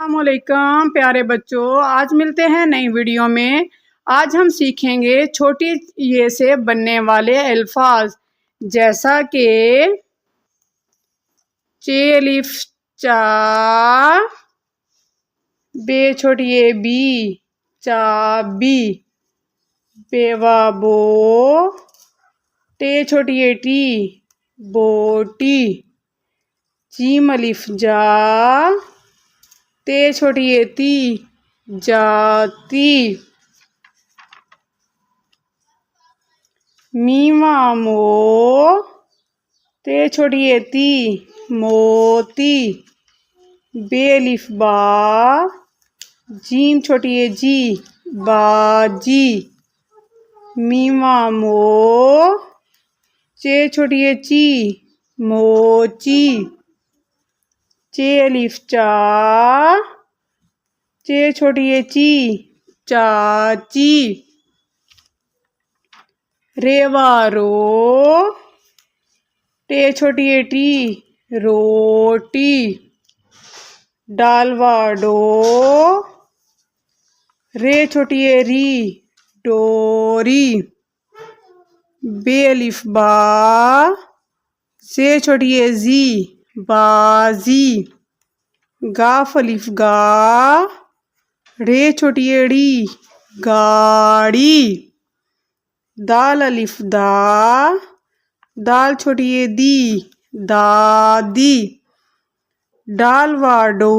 अस्सलामुअलैकुम प्यारे बच्चों, आज मिलते हैं नई वीडियो में। आज हम सीखेंगे छोटी ये से बनने वाले अल्फाज, जैसा कि चे अलिफ चा, बे छोटी ये बी चाबी, बेवा बो, टे छोटी ये टी बोटी, जीम अलिफ जा, ते छोटी ये ती जाती, मीमा मो, ते छोटी ये ती मोती, बेलिफ बा, जीम छोटी ये जी बाजी, मीमा मो, चे छोटी ये ची मोची, चे अलिफ चा, चे छोटी ये ची चाची, रेवा रो, टे छोटी ये टी रोटी, डालवा डो, रे छोटी ये री डोरी, बेलिफ बा, से छोटी ये जी बाजी, गाफ अलिफ गा, रे छोटी ये डी गाड़ी, दाल अलिफ दा, दाल छोटी ये दी दादी, डाल वाडो,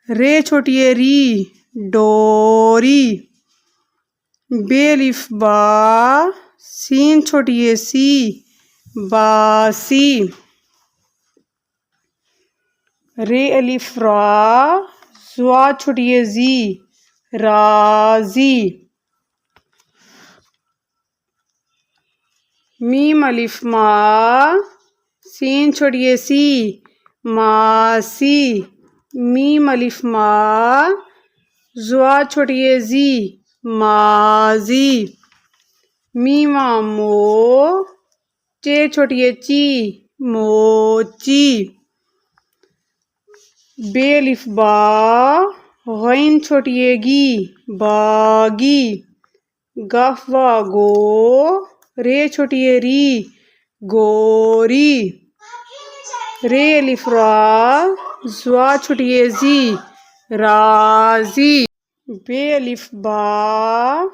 रे छोटी ये री डोरी, बेलिफ बा, सीन छोटी ये सी बासी, रे अलिफ रा, जुआ छोटी ये जी राजी, मीम अलिफ मा, सीन छोटी ये सी मासी, मीम अलिफ मा, जुआ छोटी ये जी माजी, मीमा मो, चे छोटी ये ची मोची, बेलिफ बा, गैन छोटी ये गी बागी, गफवा गो, रे छोटी ये री गोरी, रे अलिफ रा, जुआ छोटी ये जी राजी, बे अलिफ बा,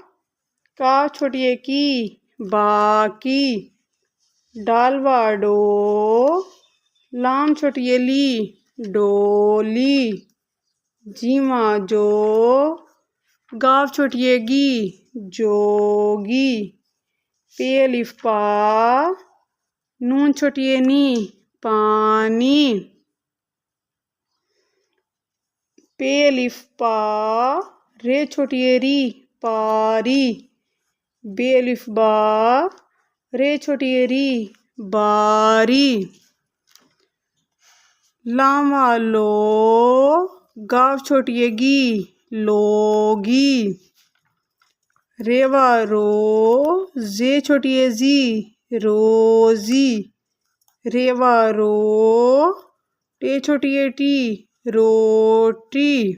का छोटी ये की बाकी, डालवा डो, लाम छोटी ये ली डोली, जीमा जो, गाफ छोटी ये गी जोगी, पे अलिफ पा, नून छोटी ये नी पानी, पे अलिफ पा, रे छोटी ये री पारी, बे अलिफ बा, रे छोटी ये री बारी, लामा लो, गाफ छोटी ये गी लोगी, रेवा रो, जे छोटी ये जी रोजी, रेवा रो, टे छोटी ये टी रोटी।